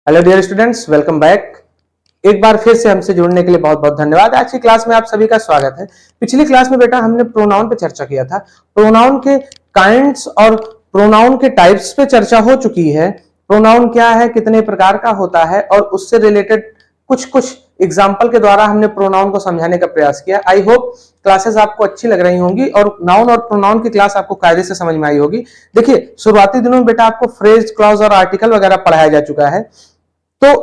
Hello dear students, welcome back. एक बार फिर से हमसे जुड़ने के लिए बहुत बहुत धन्यवाद। आज की क्लास में आप सभी का स्वागत है। पिछली क्लास में बेटा हमने प्रोनाउन पे चर्चा किया था। प्रोनाउन के काइंड्स और प्रोनाउन के टाइप्स पे चर्चा हो चुकी है। प्रोनाउन क्या है, कितने प्रकार का होता है और उससे रिलेटेड कुछ कुछ एग्जाम्पल के द्वारा हमने प्रोनाउन को समझाने का प्रयास किया। आई होप क्लासेस आपको अच्छी लग रही होंगी और नाउन और प्रोनाउन की क्लास आपको कायदे से समझ में आई होगी। देखिए, शुरुआती दिनों में बेटा आपको फ्रेज, क्लॉज और आर्टिकल वगैरह पढ़ाया जा चुका है। तो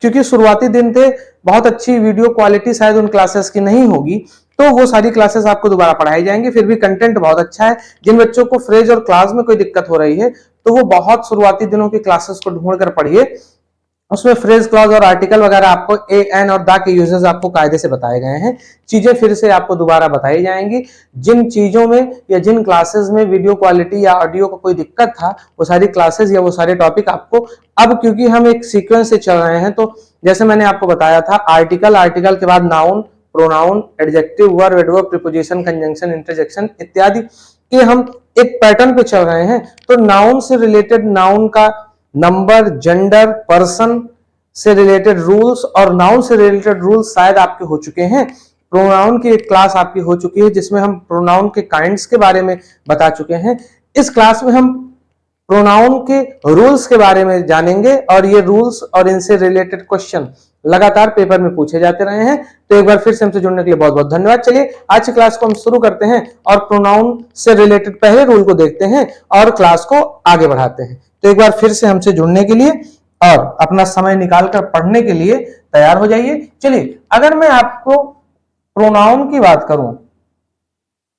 क्योंकि शुरुआती दिन थे, बहुत अच्छी वीडियो क्वालिटी शायद उन क्लासेस की नहीं होगी, तो वो सारी क्लासेस आपको दोबारा पढ़ाई जाएंगी। फिर भी कंटेंट बहुत अच्छा है। जिन बच्चों को फ्रेज और क्लास में कोई दिक्कत हो रही है तो वो बहुत शुरुआती दिनों की क्लासेस को ढूंढ कर पढ़िए। उसमें फ्रेज, क्लॉज और आर्टिकल वगैरह आपको ए, एन और द के यूजेस आपको कायदे से बताए गए हैं। चीजें फिर से आपको दोबारा बताई जाएंगी। जिन चीजों में या जिन क्लासेस में वीडियो क्वालिटी या ऑडियो को कोई दिक्कत था, वो सारी क्लासेस या वो सारे टॉपिक आपको अब, क्योंकि हम एक सीक्वेंस से चल रहे हैं, तो जैसे मैंने आपको बताया था, आर्टिकल, आर्टिकल के बाद noun, pronoun, adjective, verb, adverb, preposition, conjunction, interjection इत्यादि, ये हम एक पैटर्न पे चल रहे हैं। तो नाउन से रिलेटेड नाउन का नंबर, जेंडर, पर्सन से रिलेटेड रूल्स और नाउन से रिलेटेड रूल्स शायद आपके हो चुके हैं। प्रोनाउन की एक क्लास आपकी हो चुकी है जिसमें हम प्रोनाउन के काइंड्स के बारे में बता चुके हैं। इस क्लास में हम प्रोनाउन के रूल्स के बारे में जानेंगे और ये रूल्स और इनसे रिलेटेड क्वेश्चन लगातार पेपर में पूछे जाते रहे हैं। तो एक बार फिर से हमसे जुड़ने के लिए बहुत बहुत धन्यवाद। चलिए आज की क्लास को हम शुरू करते हैं और प्रोनाउन से रिलेटेड पहले रूल को देखते हैं और क्लास को आगे बढ़ाते हैं। तो एक बार फिर से हमसे जुड़ने के लिए और अपना समय निकालकर पढ़ने के लिए तैयार हो जाइए। चलिए, अगर मैं आपको प्रोनाउन की बात करूं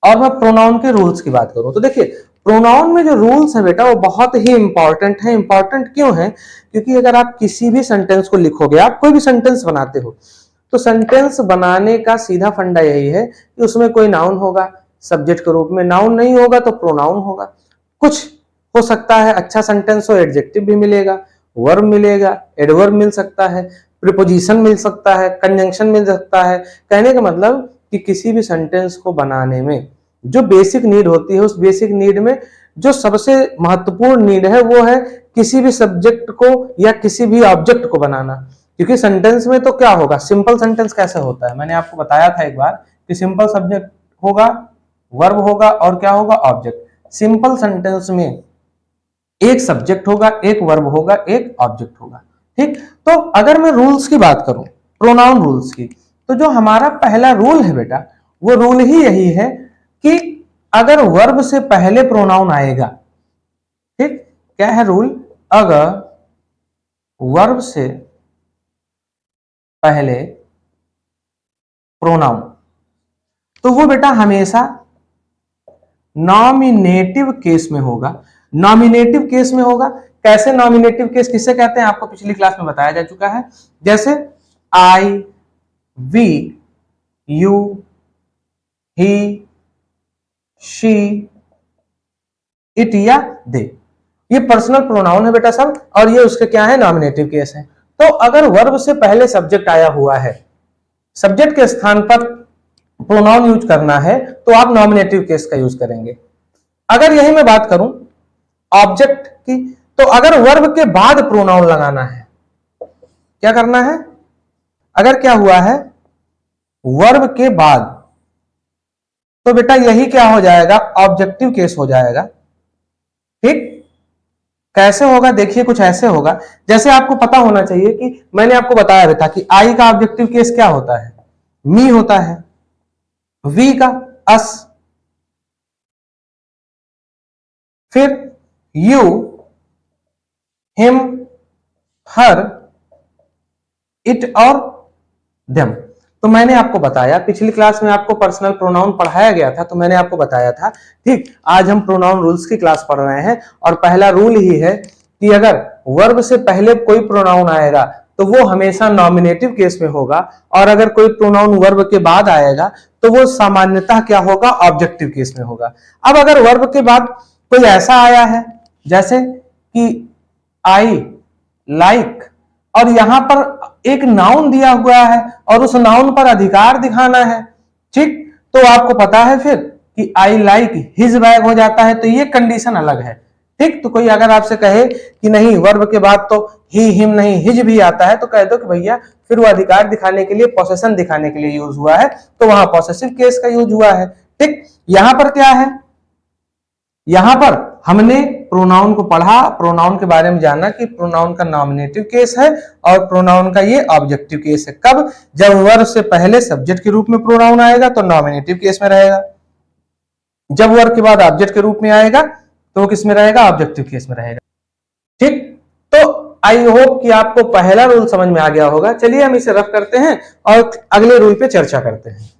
और मैं प्रोनाउन के रूल्स की बात करूं, तो देखिए, प्रोनाउन में जो रूल्स है बेटा वो बहुत ही इंपॉर्टेंट है। इंपॉर्टेंट क्यों है? क्योंकि अगर आप किसी भी सेंटेंस को लिखोगे, आप कोई भी सेंटेंस बनाते हो, तो सेंटेंस बनाने का सीधा फंडा यही है कि उसमें कोई नाउन होगा सब्जेक्ट के रूप में, नाउन नहीं होगा तो प्रोनाउन होगा। कुछ हो सकता है अच्छा सेंटेंस हो, एडजेक्टिव भी मिलेगा, वर्ब मिलेगा, एडवर्ब मिल सकता है, प्रीपोजिशन मिल सकता है, कंजंक्शन मिल सकता है। कहने का मतलब कि किसी भी सेंटेंस को बनाने में जो बेसिक नीड होती है, उस बेसिक नीड में जो सबसे महत्वपूर्ण नीड है वो है किसी भी सब्जेक्ट को या किसी भी ऑब्जेक्ट को बनाना। क्योंकि सेंटेंस में तो क्या होगा, सिंपल सेंटेंस कैसे होता है, मैंने आपको बताया था एक बार कि सिंपल सब्जेक्ट होगा, वर्ब होगा और क्या होगा, ऑब्जेक्ट। सिंपल सेंटेंस में एक सब्जेक्ट होगा, एक वर्ब होगा, एक ऑब्जेक्ट होगा। ठीक, तो अगर मैं रूल्स की बात करूं, प्रोनाउन रूल्स की, तो जो हमारा पहला रूल है बेटा, वो रूल ही यही है कि अगर वर्ब से पहले प्रोनाउन आएगा, ठीक, क्या है रूल, अगर वर्ब से पहले प्रोनाउन, तो वो बेटा हमेशा नॉमिनेटिव केस में होगा। नॉमिनेटिव केस में होगा। कैसे नॉमिनेटिव केस किसे कहते हैं, आपको पिछली क्लास में बताया जा चुका है। जैसे I, we, you, he, she, it या दे, ये पर्सनल प्रोनाउन है बेटा सब, और ये उसके क्या है, नॉमिनेटिव केस है। तो अगर वर्ब से पहले सब्जेक्ट आया हुआ है, सब्जेक्ट के स्थान पर प्रोनाउन यूज करना है, तो आप नॉमिनेटिव केस का यूज करेंगे। अगर यही मैं बात करूं ऑब्जेक्ट की, तो अगर वर्ब के बाद प्रोनाउन लगाना है, क्या करना है, अगर क्या हुआ है वर्ब के बाद, तो बेटा यही क्या हो जाएगा, ऑब्जेक्टिव केस हो जाएगा। ठीक, कैसे होगा, देखिए कुछ ऐसे होगा। जैसे आपको पता होना चाहिए कि मैंने आपको बताया भी था कि आई का ऑब्जेक्टिव केस क्या होता है, मी होता है, वी का अस, फिर यू, हिम, हर, इट और देम। तो मैंने आपको बताया, पिछली क्लास में आपको पर्सनल प्रोनाउन पढ़ाया गया था, तो मैंने आपको बताया था। ठीक, आज हम प्रोनाउन रूल्स की क्लास पढ़ रहे हैं और पहला रूल ही है कि अगर वर्ब से पहले कोई प्रोनाउन आएगा तो वो हमेशा नॉमिनेटिव केस में होगा, और अगर कोई प्रोनाउन वर्ब के बाद आएगा तो वो सामान्यतः क्या होगा, ऑब्जेक्टिव केस में होगा। अब अगर वर्ब के बाद कोई ऐसा आया है जैसे कि आई लाइक, और यहां पर एक नाउन दिया हुआ है और उस नाउन पर अधिकार दिखाना है, ठीक, तो आपको पता है फिर कि आई लाइक हिज बैग हो जाता है, तो ये कंडीशन अलग है। ठीक, तो कोई अगर आपसे कहे कि नहीं वर्ब के बाद तो ही हिम नहीं हिज भी आता है तो कह दो कि भैया फिर वो अधिकार दिखाने के लिए, पोसेशन दिखाने के लिए यूज हुआ है, तो वहां पॉसेसिव केस का यूज हुआ है। ठीक, यहां पर क्या है, यहां पर हमने प्रोनाउन को पढ़ा, प्रोनाउन के बारे में जाना कि प्रोनाउन का नॉमिनेटिव केस है और प्रोनाउन का ये ऑब्जेक्टिव केस है। कब, जब वर्ब से पहले सब्जेक्ट के रूप में प्रोनाउन आएगा तो नॉमिनेटिव केस में रहेगा, जब वर्ब के बाद ऑब्जेक्ट के रूप में आएगा तो वो किस में रहेगा, ऑब्जेक्टिव केस में रहेगा। ठीक, तो आई होप कि आपको पहला रूल समझ में आ गया होगा। चलिए हम इसे रफ करते हैं और अगले रूल पे चर्चा करते हैं।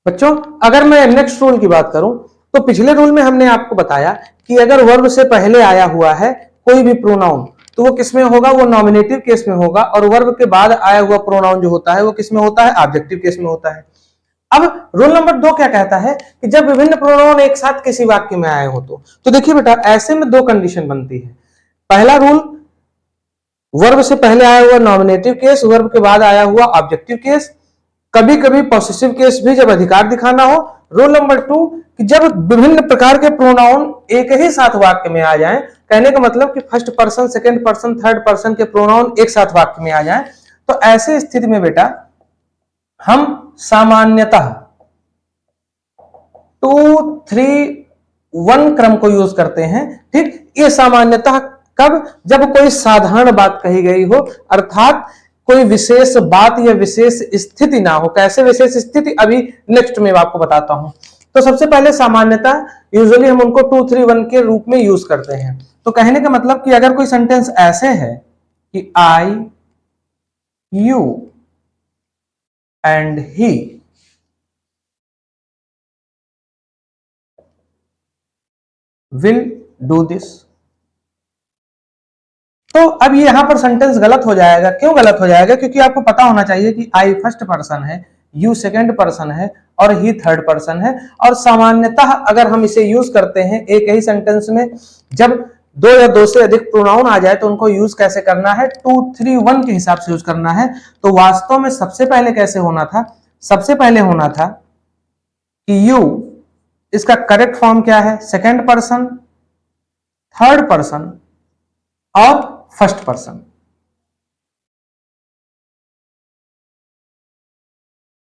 बच्चों, अगर मैं नेक्स्ट रूल की बात करूं तो पिछले रूल में हमने आपको बताया कि अगर वर्ब से पहले आया हुआ है कोई भी प्रोनाउन तो वो किसमें होगा, वो नॉमिनेटिव केस में होगा, और वर्ब के बाद आया हुआ प्रोनाउन जो होता है वो किसमें होता है, ऑब्जेक्टिव केस में होता है। अब रूल नंबर 2 क्या कहता है कि जब विभिन्न प्रोनाउन एक साथ किसी वाक्य में आए हो तो देखिए बेटा, ऐसे में 2 कंडीशन बनती है। पहला रूल, वर्ब से पहले आया हुआ नॉमिनेटिव केस, वर्ब के बाद आया हुआ ऑब्जेक्टिव केस, कभी कभी पॉसेसिव केस भी जब अधिकार दिखाना हो। रूल नंबर 2 कि जब विभिन्न प्रकार के प्रोनाउन एक ही साथ वाक्य में आ जाएं, कहने का मतलब कि first person, second person, third person के प्रोनाउन एक साथ वाक्य में आ जाएं, तो ऐसी स्थिति में बेटा हम सामान्यतः 2, 3, 1 क्रम को यूज करते हैं। ठीक, ये सामान्यतः कब, जब कोई साधारण बात कही गई हो, अर्थात कोई विशेष बात या विशेष स्थिति ना हो। कैसे विशेष स्थिति, अभी नेक्स्ट में आपको बताता हूं। तो सबसे पहले सामान्यतः यूजुअली हम उनको 2, 3, 1 के रूप में यूज करते हैं। तो कहने का मतलब कि अगर कोई सेंटेंस ऐसे है कि I, you and he will do this, तो अब ये यहां पर सेंटेंस गलत हो जाएगा। क्यों गलत हो जाएगा, क्योंकि आपको पता होना चाहिए कि आई फर्स्ट पर्सन है, यू सेकंड पर्सन है और ही थर्ड पर्सन है। और सामान्यतः अगर हम इसे यूज करते हैं एक ही सेंटेंस में, जब 2 या 2 से अधिक प्रोनाउन आ जाए तो उनको यूज कैसे करना है, 2, 3, 1 के हिसाब से यूज करना है। तो वास्तव में सबसे पहले कैसे होना था, सबसे पहले होना था कि यू, इसका करेक्ट फॉर्म क्या है, सेकंड पर्सन, थर्ड पर्सन और फर्स्ट पर्सन।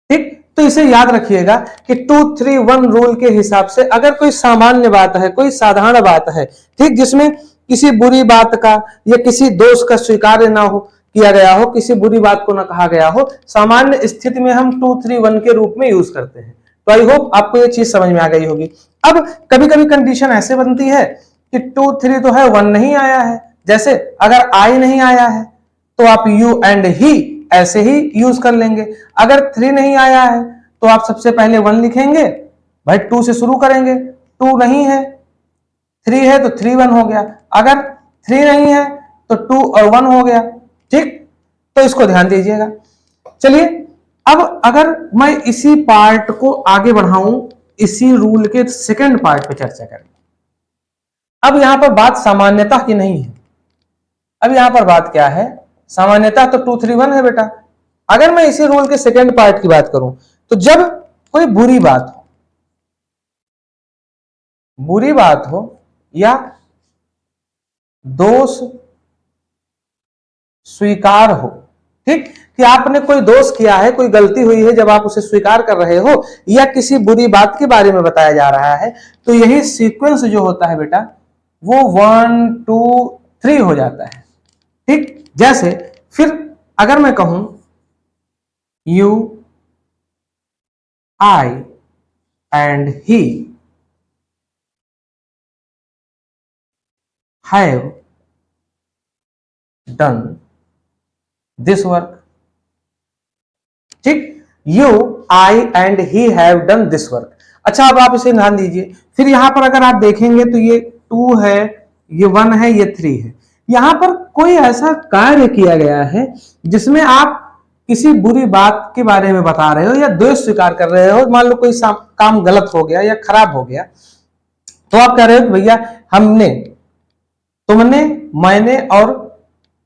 ठीक, तो इसे याद रखिएगा कि 2, 3, 1 रूल के हिसाब से अगर कोई सामान्य बात है, कोई साधारण बात है, ठीक, जिसमें किसी बुरी बात का या किसी दोष का स्वीकार ना हो किया गया हो, किसी बुरी बात को ना कहा गया हो, सामान्य स्थिति में हम 2, 3, 1 के रूप में यूज करते हैं। तो आई होप आपको ये चीज समझ में आ गई होगी। अब कभी कभी कंडीशन ऐसे बनती है कि 2, 3 तो है, 1 नहीं आया है। जैसे अगर आई नहीं आया है तो आप यू एंड ही ऐसे ही यूज कर लेंगे। अगर 3 नहीं आया है तो आप सबसे पहले 1 लिखेंगे, भाई 2 से शुरू करेंगे, 2 नहीं है, 3 है तो 3, 1 हो गया। अगर 3 नहीं है तो 2 और 1 हो गया। ठीक, तो इसको ध्यान दीजिएगा। चलिए, अब अगर मैं इसी पार्ट को आगे बढ़ाऊं, इसी रूल के सेकंड पार्ट पे चर्चा करें। अब यहां पर बात सामान्यता की नहीं है, अब यहां पर बात क्या है, सामान्यता तो 2, 3, 1 है बेटा। अगर मैं इसी रूल के सेकंड पार्ट की बात करूं तो जब कोई बुरी बात हो या दोष स्वीकार हो, ठीक, कि आपने कोई दोष किया है, कोई गलती हुई है, जब आप उसे स्वीकार कर रहे हो या किसी बुरी बात के बारे में बताया जा रहा है, तो यही सीक्वेंस जो होता है बेटा वो 1, 2, 3 हो जाता है। ठीक, जैसे फिर अगर मैं कहूं you, I and he have done this work. ठीक, you, I and he have done this work. अच्छा, अब आप इसे ध्यान दीजिए। फिर यहां पर अगर आप देखेंगे तो ये 2 है, ये 1 है, ये 3 है। यहां पर कोई ऐसा कार्य किया गया है जिसमें आप किसी बुरी बात के बारे में बता रहे हो या द्वेष स्वीकार कर रहे हो। मान लो कोई काम गलत हो गया या खराब हो गया, तो आप कह रहे हो भैया हमने, तुमने, मैंने और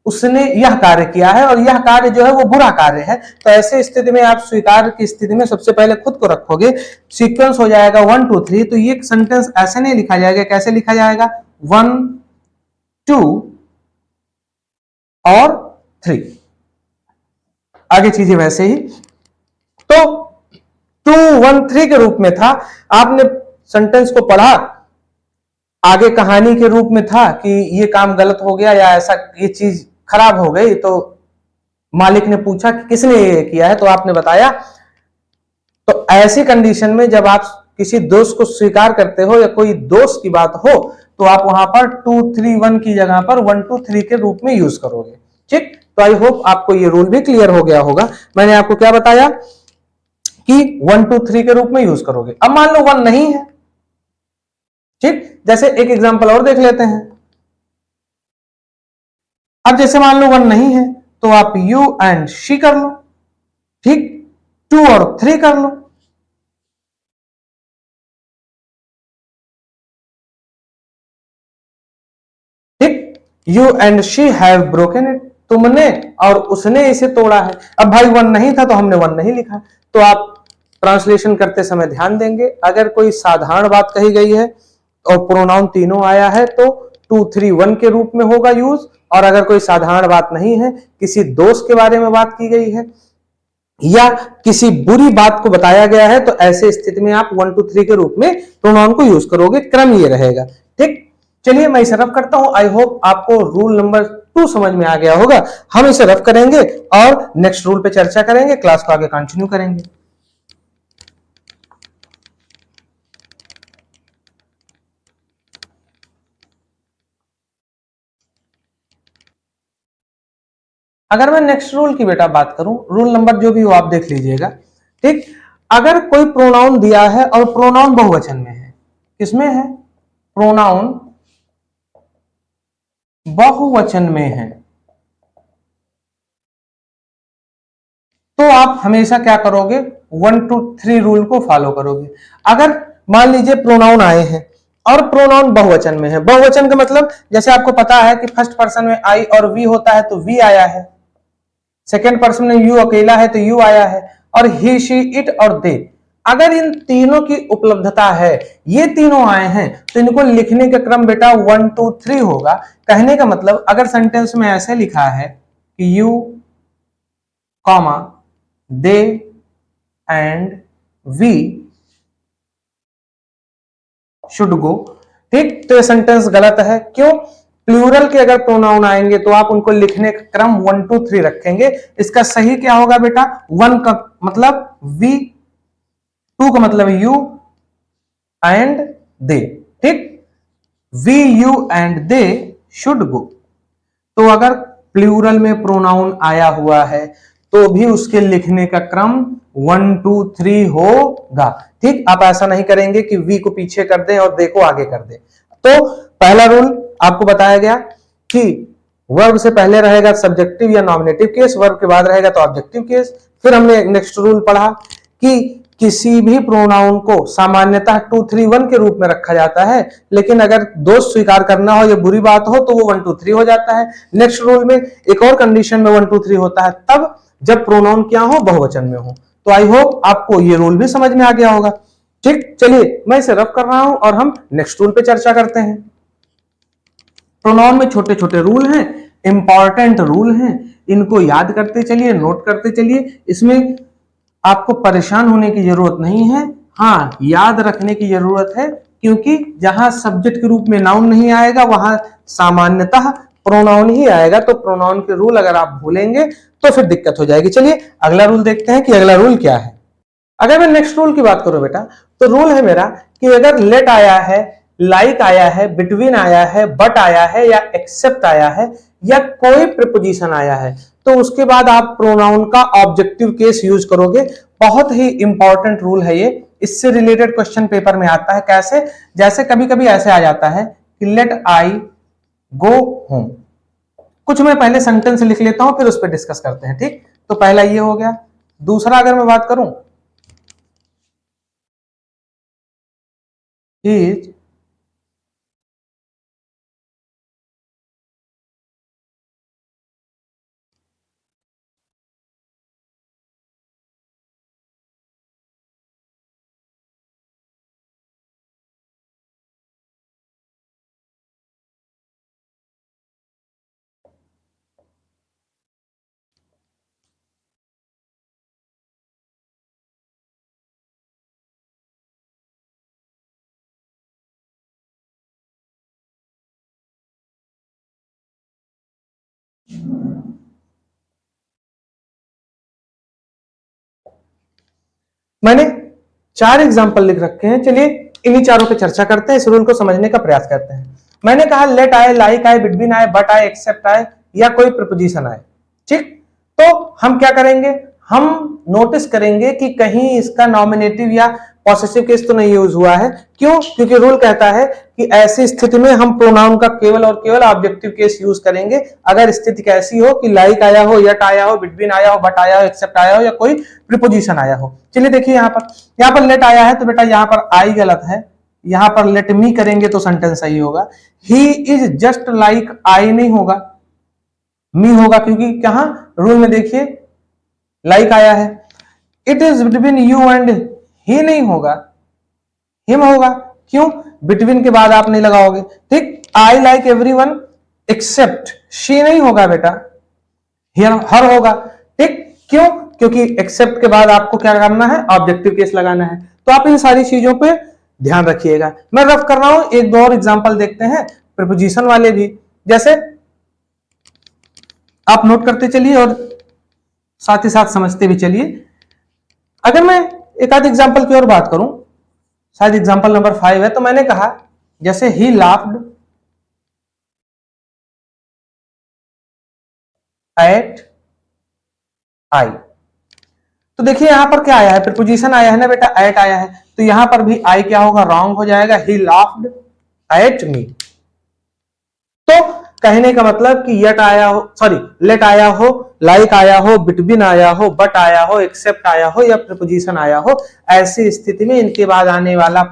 उसने यह कार्य किया है और यह कार्य जो है वो बुरा कार्य है। तो ऐसे स्थिति में आप स्वीकार की स्थिति में सबसे पहले खुद को रखोगे, सीक्वेंस हो जाएगा 1, 2, 3। तो ये सेंटेंस ऐसे नहीं लिखा जाएगा, कैसे लिखा जाएगा, 1, 2, और 3। आगे चीजें वैसे ही। तो 213 के रूप में था, आपने सेंटेंस को पढ़ा, आगे कहानी के रूप में था कि ये काम गलत हो गया या ऐसा ये चीज खराब हो गई, तो मालिक ने पूछा कि किसने ये किया है, तो आपने बताया। तो ऐसी कंडीशन में जब आप किसी दोष को स्वीकार करते हो या कोई दोष की बात हो, तो आप वहां पर 231 की जगह पर 123 के रूप में यूज करोगे। ठीक, तो आई होप आपको ये रूल भी क्लियर हो गया होगा। मैंने आपको क्या बताया कि 123 के रूप में यूज करोगे। अब मान लो 1 नहीं है, ठीक, जैसे एक एग्जांपल और देख लेते हैं। अब जैसे मान लो 1 नहीं है, तो आप यू एंड शी कर लो, ठीक, 2 और 3 कर लो। ठीक, you and she have broken it, तुमने और उसने इसे तोड़ा है। अब भाई 1 नहीं था तो हमने 1 नहीं लिखा, तो आप ट्रांसलेशन करते समय ध्यान देंगे, अगर कोई साधारण बात कही गई है और प्रोनाउन तीनों आया है तो 231 के रूप में होगा यूज, और अगर कोई साधारण बात नहीं है, किसी दोस्त के बारे में बात की गई है या किसी बुरी बात को बताया गया है, तो ऐसे स्थिति में आप 1 2 3 के रूप में प्रोनाउन को यूज करोगे। क्रम ये रहेगा। ठीक, चलिए मैं इसे रफ करता हूं। आई होप आपको रूल नंबर 2 समझ में आ गया होगा। हम इसे रफ करेंगे और नेक्स्ट रूल पे चर्चा करेंगे, क्लास को आगे कंटिन्यू करेंगे। अगर मैं नेक्स्ट रूल की बेटा बात करूं, रूल नंबर जो भी हो आप देख लीजिएगा। ठीक, अगर कोई प्रोनाउन दिया है और प्रोनाउन बहुवचन में है, किसमें है, प्रोनाउन बहुवचन में है, तो आप हमेशा क्या करोगे, 1 2 3 रूल को फॉलो करोगे। अगर मान लीजिए प्रोनाउन आए हैं और प्रोनाउन बहुवचन में है, बहुवचन का मतलब जैसे आपको पता है कि फर्स्ट पर्सन में आई और वी होता है तो वी आया है, सेकेंड पर्सन में यू अकेला है तो यू आया है, और ही शी इट और दे। अगर इन तीनों की उपलब्धता है, ये तीनों आए हैं, तो इनको लिखने का क्रम बेटा 1 2 3 होगा। कहने का मतलब अगर सेंटेंस में ऐसे लिखा है कि you comma they and we should go, ठीक, तो ये सेंटेंस गलत है। क्यों, प्लूरल के अगर प्रोनाउन आएंगे तो आप उनको लिखने का क्रम 1 2 3 रखेंगे। इसका सही क्या होगा बेटा, 1 का मतलब वी, 2 का मतलब यू एंड दे, ठीक, we you and they should go. तो अगर प्लूरल में प्रोनाउन आया हुआ है तो भी उसके लिखने का क्रम 1 2 3 होगा। ठीक, आप ऐसा नहीं करेंगे कि वी को पीछे कर दें और दे को आगे कर दें। तो पहला रूल आपको बताया गया कि वर्ब से पहले रहेगा सब्जेक्टिव या नॉमिनेटिव केस, वर्ब के बाद रहेगा तो ऑब्जेक्टिव केस। फिर हमने नेक्स्ट रूल पढ़ा कि किसी भी प्रोनाउन को सामान्यतः 2 3 1 के रूप में रखा जाता है, लेकिन अगर दोष स्वीकार करना हो या बुरी बात हो तो वो 1 2 3 हो जाता है। नेक्स्ट रूल में एक और कंडीशन में 1 2 3 होता है, तब जब प्रोनाउन क्या हो, बहुवचन में हो। तो आई होप आपको ये रूल भी समझ में आ गया होगा। ठीक, चलिए मैं इसे रफ कर रहा हूं और हम नेक्स्ट रूल पे चर्चा करते हैं। प्रोनाउन में छोटे छोटे रूल हैं, इंपॉर्टेंट रूल हैं, इनको याद करते चलिए, नोट करते चलिए। इसमें आपको परेशान होने की जरूरत नहीं है, हाँ याद रखने की जरूरत है, क्योंकि जहां सब्जेक्ट के रूप में नाउन नहीं आएगा वहां सामान्यतः प्रोनाउन ही आएगा। तो प्रोनाउन के रूल अगर आप भूलेंगे तो फिर दिक्कत हो जाएगी। चलिए अगला रूल देखते हैं कि अगला रूल क्या है। अगर मैं नेक्स्ट रूल की बात करूं बेटा, तो रूल है मेरा कि अगर लेट आया है, लाइक आया है, बिटवीन आया है, बट आया है, या एक्सेप्ट आया है, या कोई प्रीपोजिशन आया है, तो उसके बाद आप प्रोनाउन का ऑब्जेक्टिव केस यूज करोगे। बहुत ही इंपॉर्टेंट रूल है ये, इससे रिलेटेड क्वेश्चन पेपर में आता है। कैसे, जैसे कभी कभी ऐसे आ जाता है कि लेट आई गो होम। कुछ मैं पहले सेंटेंस लिख लेता हूं फिर उस पर डिस्कस करते हैं। ठीक, तो पहला ये हो गया। दूसरा अगर मैं बात करूं, इज मैंने 4 एग्जाम्पल लिख रखे हैं, चलिए इन्हीं चारों पे चर्चा करते हैं, इस रूल को समझने का प्रयास करते हैं। मैंने कहा लेट आए, लाइक आए, बिटवीन आए, बट आए, एक्सेप्ट आए या कोई प्रीपोजिशन आए, ठीक। तो हम क्या करेंगे, हम नोटिस करेंगे कि कहीं इसका नॉमिनेटिव या पॉसेसिव केस तो नहीं यूज हुआ है। क्यों? क्योंकि रूल कहता है कि ऐसी स्थिति में हम प्रोनाउन का केवल और केवल ऑब्जेक्टिव केस यूज करेंगे अगर स्थिति कैसी हो कि लाइक आया हो, यट आया हो, बिटवीन आया हो, बट आया हो, एक्सेप्ट आया हो या कोई प्रीपोजिशन आया हो। चलिए देखिए यहां पर लेट आया है तो बेटा यहां पर आई गलत है, यहां पर लेट मी करेंगे तो सेंटेंस सही होगा। He is just like I नहीं होगा, मी होगा, क्योंकि कहां रूल में देखिए लाइक आया है। It is between you and ही नहीं होगा, हिम होगा। क्यों? बिटवीन के बाद आप नहीं लगाओगे, ठीक। I like everyone except she नहीं होगा बेटा, हर होगा, ठीक। क्यों? क्योंकि एक्सेप्ट के बाद आपको क्या करना है, ऑब्जेक्टिव केस लगाना है। तो आप इन सारी चीजों पे ध्यान रखिएगा। मैं रफ कर रहा हूं, एक दो और एग्जांपल देखते हैं प्रीपोजिशन वाले भी, जैसे आप नोट करते चलिए और साथ ही साथ समझते भी चलिए। अगर मैं एक आध एग्जांपल की और बात करूं, शायद एग्जांपल नंबर 5 है, तो मैंने कहा जैसे ही लाफ्ड एट आई, तो देखिए यहां पर क्या आया है, प्रीपोजिशन आया है ना बेटा, एट आया है, तो यहां पर भी आई क्या होगा, रॉन्ग हो जाएगा, ही लाफ्ड एट मी। तो कहने का मतलब कि यट आया हो, सॉरी लेट आया हो, लाइक आया हो, बिटवीन आया हो, बट आया हो, एक्सेप्ट आया हो या प्रीपोजिशन आया हो, ऐसी स्थिति में इनके बाद आने वाला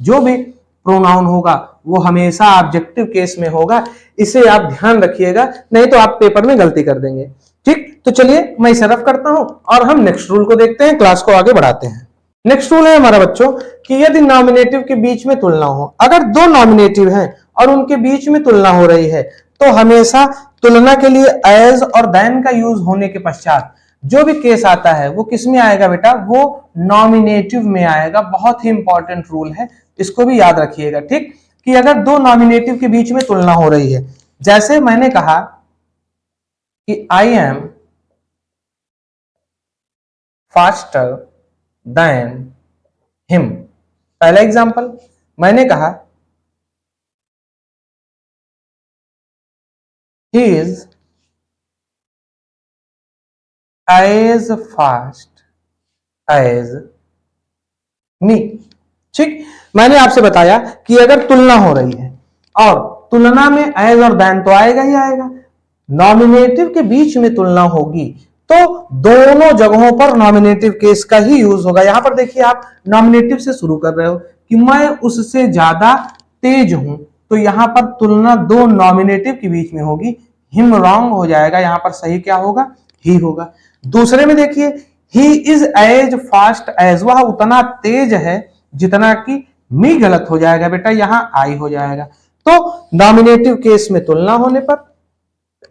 जो भी प्रोनाउन होगा वो हमेशा ऑब्जेक्टिव केस में होगा। इसे आप ध्यान रखिएगा, नहीं तो आप पेपर में गलती कर देंगे, ठीक। तो चलिए मैं इसे रफ करता हूं और हम नेक्स्ट रूल को देखते हैं, क्लास को आगे बढ़ाते हैं। नेक्स्ट रूल है हमारा बच्चों कि यदि नॉमिनेटिव के बीच में तुलना हो, अगर दो नॉमिनेटिव हैं और उनके बीच में तुलना हो रही है, तो हमेशा तुलना के लिए एज और देन का यूज होने के पश्चात जो भी केस आता है वो किस में आएगा बेटा, वो नॉमिनेटिव में आएगा। बहुत ही इंपॉर्टेंट रूल है, इसको भी याद रखिएगा, ठीक। कि अगर दो नॉमिनेटिव के बीच में तुलना हो रही है, जैसे मैंने कहा कि I am faster than him, पहला एग्जांपल मैंने कहा he is as fast as me, ठीक। मैंने आपसे बताया कि अगर तुलना हो रही है और तुलना में एज और देन तो आएगा ही आएगा, नॉमिनेटिव के बीच में तुलना होगी तो दोनों जगहों पर नॉमिनेटिव केस का ही यूज होगा। यहां पर देखिए आप नॉमिनेटिव से शुरू कर रहे हो कि मैं उससे ज्यादा तेज हूं, तो यहां पर तुलना दो नॉमिनेटिव के बीच में होगी, हिम रॉन्ग हो जाएगा, यहां पर सही क्या होगा, ही होगा। दूसरे में देखिए he is as fast as, वह उतना तेज है जितना कि मी, गलत हो जाएगा बेटा, यहां आई हो जाएगा। तो नॉमिनेटिव केस में तुलना होने पर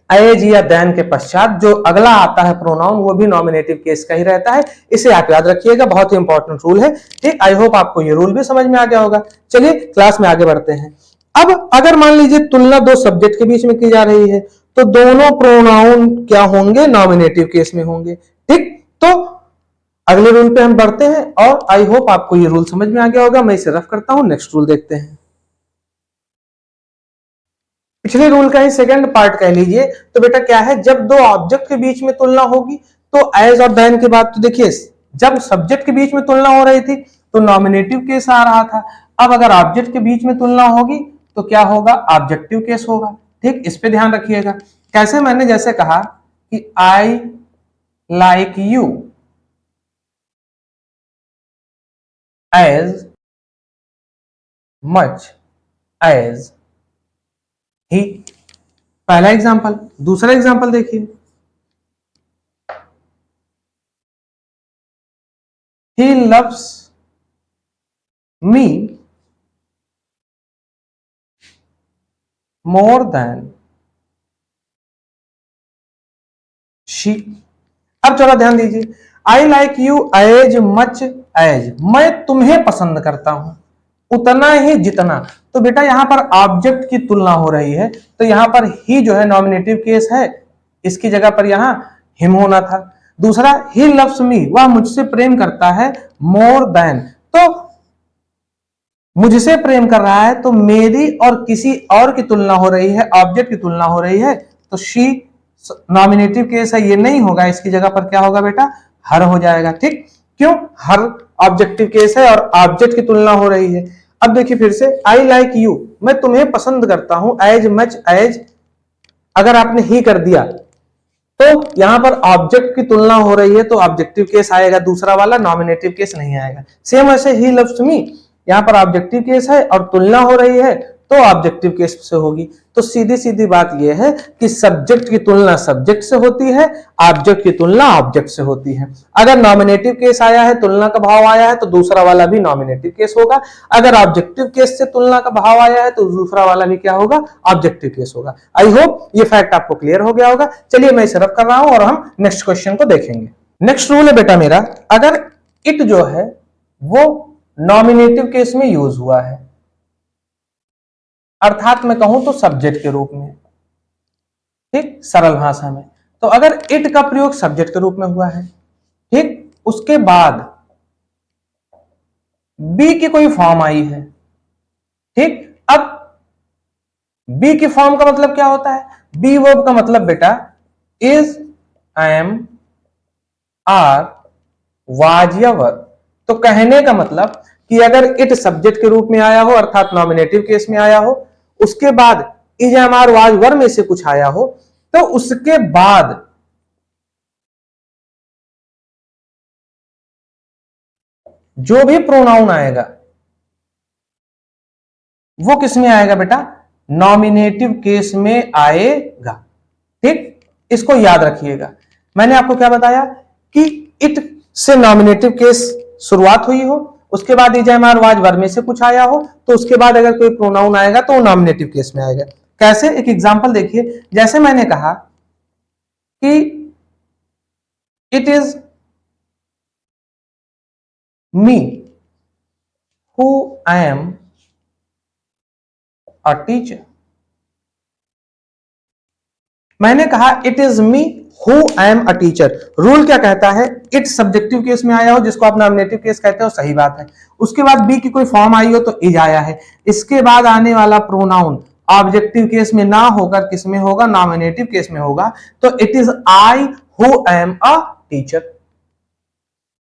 एज या देन के पश्चात जो अगला आता है प्रोनाउन वो भी नॉमिनेटिव केस का ही रहता है, इसे आप याद रखिएगा, बहुत ही इंपॉर्टेंट रूल है, ठीक। आई होप आपको ये रूल भी समझ में आ गया होगा। चलिए क्लास में आगे बढ़ते हैं। अब अगर मान लीजिए तुलना दो सब्जेक्ट के बीच में की जा रही है तो दोनों प्रोनाउन क्या होंगे, नॉमिनेटिव केस में होंगे, ठीक। तो अगले रूल पे हम बढ़ते हैं और आई होप आपको ये रूल समझ में आ गया होगा। मैं इसे रफ करता हूं, नेक्स्ट रूल देखते हैं। पिछले रूल का ही सेकंड पार्ट कह लीजिए, तो बेटा क्या है, जब दो ऑब्जेक्ट के बीच में तुलना होगी तो एज और देन के बाद, तो देखिए जब सब्जेक्ट के बीच में तुलना हो रही थी तो नॉमिनेटिव केस आ रहा था, अब अगर ऑब्जेक्ट के बीच में तुलना होगी तो क्या होगा, ऑब्जेक्टिव केस होगा, ठीक। इस पे ध्यान रखिएगा। कैसे, मैंने जैसे कहा कि I like you as much as he, पहला एग्जांपल। दूसरा एग्जांपल देखिए, he loves me more than she। अब चलो ध्यान दीजिए, I like you as much as, मैं तुम्हें पसंद करता हूं उतना ही जितना, तो बेटा यहां पर ऑब्जेक्ट की तुलना हो रही है तो यहां पर ही जो है नॉमिनेटिव केस है, इसकी जगह पर यहां हिम होना था। दूसरा, ही लव्स मी, वह मुझसे प्रेम करता है, मोर देन, तो मुझसे प्रेम कर रहा है तो मेरी और किसी और की तुलना हो रही है, ऑब्जेक्ट की तुलना हो रही है, तो शी नॉमिनेटिव केस है, ये नहीं होगा, इसकी जगह पर क्या होगा बेटा, हर हो जाएगा। ठीक, क्यों, हर ऑब्जेक्टिव केस है और ऑब्जेक्ट की तुलना हो रही है। अब देखिए फिर से, आई लाइक यू, मैं तुम्हें पसंद करता हूं, एज मच एज, अगर आपने ही कर दिया तो यहां पर ऑब्जेक्ट की तुलना हो रही है तो ऑब्जेक्टिव केस आएगा, दूसरा वाला नॉमिनेटिव केस नहीं आएगा। सेम ऐसे ही लव्स मी, यहां पर ऑब्जेक्टिव केस है और तुलना हो रही है तो ऑब्जेक्टिव केस से होगी। तो सीधी सीधी बात यह है कि सब्जेक्ट की तुलना सब्जेक्ट से होती है, ऑब्जेक्ट की तुलना ऑब्जेक्ट से होती है। अगर नॉमिनेटिव केस आया है, तुलना का भाव आया है, तो दूसरा वाला भी नॉमिनेटिव केस होगा। अगर ऑब्जेक्टिव केस से तुलना का भाव आया है तो दूसरा वाला भी क्या होगा, ऑब्जेक्टिव केस होगा। आई होप ये फैक्ट आपको क्लियर हो गया होगा। चलिए मैं इसे रब कर रहा हूं और हम नेक्स्ट क्वेश्चन को देखेंगे। नेक्स्ट रूल है बेटा मेरा, अगर इट जो है वो नॉमिनेटिव केस में यूज हुआ है, अर्थात मैं कहूं तो सब्जेक्ट के रूप में, ठीक, सरल भाषा में, तो अगर इट का प्रयोग सब्जेक्ट के रूप में हुआ है, ठीक, उसके बाद बी की कोई फॉर्म आई है, ठीक, अब बी की फॉर्म का मतलब क्या होता है, बी वर्ब का मतलब बेटा इज, एम, आर, वाज या वर। तो कहने का मतलब कि अगर इट सब्जेक्ट के रूप में आया हो, अर्थात नॉमिनेटिव केस में आया हो, उसके बाद इज, एम, आर, वाज, वर में से कुछ आया हो, तो उसके बाद जो भी प्रोनाउन आएगा वो किस में आएगा बेटा, नॉमिनेटिव केस में आएगा। ठीक, इसको याद रखिएगा। मैंने आपको क्या बताया कि इट से नॉमिनेटिव केस शुरुआत हुई हो, उसके बाद इज, एम, आर, वाज, वर में से कुछ आया हो, तो उसके बाद अगर कोई प्रोनाउन आएगा तो वो नॉमिनेटिव केस में आएगा। कैसे, एक एग्जांपल देखिए, जैसे मैंने कहा कि it is me who I am a teacher. मैंने कहा it is me who I am a teacher. Rule क्या कहता है, इट सब्जेक्टिव केस में आया हो, जिसको आप नॉमिनेटिव केस कहते हो, सही बात है। उसके बाद बी की कोई फॉर्म आई हो तो इज आया है। इसके बाद आने वाला प्रोनाउन ऑब्जेक्टिव केस में ना होकर किस में होगा, नॉमिनेटिव केस में होगा। तो it is I who I am a teacher.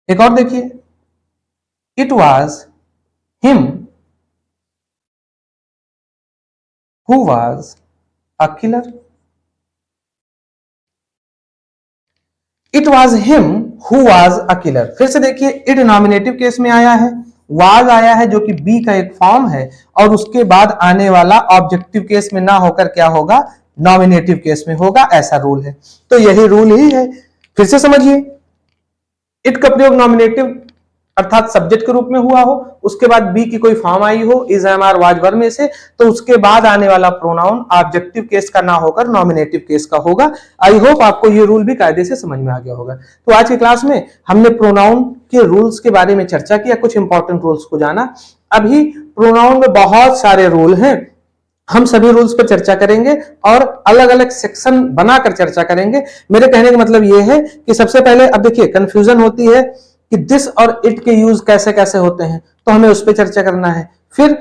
एक और देखिए, it was him who was a killer. It was him who was a killer. फिर से देखिए, इट नॉमिनेटिव केस में आया है, वाज आया है जो कि बी का एक फॉर्म है, और उसके बाद आने वाला ऑब्जेक्टिव केस में ना होकर क्या होगा, नॉमिनेटिव केस में होगा। ऐसा रूल है, तो यही रूल ही है। फिर से समझिए, इट का प्रयोग नॉमिनेटिव अर्थात सब्जेक्ट के रूप में हुआ हो, उसके बाद बी की कोई फॉर्म आई हो, इज, एम, आर, वाज, वर में से, तो उसके बाद आने वाला प्रोनाउन ऑब्जेक्टिव केस का ना होकर नॉमिनेटिव केस का होगा। आई होप आपको ये रूल भी कायदे से समझ में आ गया होगा। तो आज की क्लास में हमने प्रोनाउन के रूल्स के बारे में चर्चा किया, कुछ इंपॉर्टेंट रूल्स को जाना। अभी प्रोनाउन में बहुत सारे रूल हैं, हम सभी रूल्स पर चर्चा करेंगे और अलग अलग सेक्शन बनाकर चर्चा करेंगे। मेरे कहने का मतलब यह है कि सबसे पहले, अब देखिए कंफ्यूजन होती है कि दिस और इट के यूज कैसे कैसे होते हैं, तो हमें उस पर चर्चा करना है। फिर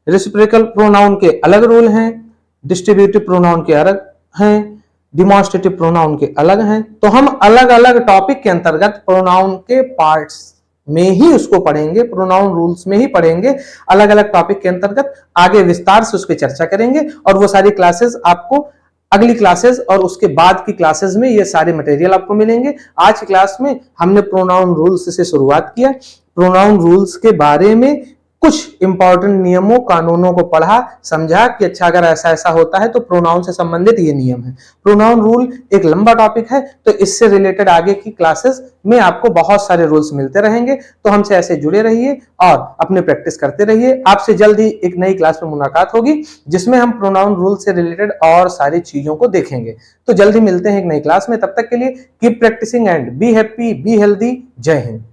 रेसिप्रोकल प्रोनाउन के अलग रूल हैं, डिस्ट्रीब्यूटिव प्रोनाउन के अलग हैं, डिमॉन्स्ट्रेटिव प्रोनाउन के अलग हैं। तो हम अलग अलग टॉपिक के अंतर्गत प्रोनाउन के पार्ट्स में ही उसको पढ़ेंगे, प्रोनाउन रूल्स में ही पढ़ेंगे। अलग अलग टॉपिक के अंतर्गत आगे विस्तार से उस पर चर्चा करेंगे, और वो सारी क्लासेस आपको अगली क्लासेस और उसके बाद की क्लासेस में ये सारे मटेरियल आपको मिलेंगे। आज की क्लास में हमने प्रोनाउन रूल्स से शुरुआत किया, प्रोनाउन रूल्स के बारे में कुछ इंपॉर्टेंट नियमों कानूनों को पढ़ा, समझा कि अच्छा अगर ऐसा ऐसा होता है तो प्रोनाउन से संबंधित ये नियम है। प्रोनाउन रूल एक लंबा टॉपिक है, तो इससे रिलेटेड आगे की क्लासेस में आपको बहुत सारे रूल्स मिलते रहेंगे। तो हमसे ऐसे जुड़े रहिए और अपने प्रैक्टिस करते रहिए। आपसे जल्द ही एक नई क्लास में मुलाकात होगी, जिसमें हम प्रोनाउन रूल से रिलेटेड और सारी चीजों को देखेंगे। तो जल्दी मिलते हैं एक नई क्लास में, तब तक के लिए keep practising and be happy, be healthy. जय हिंद।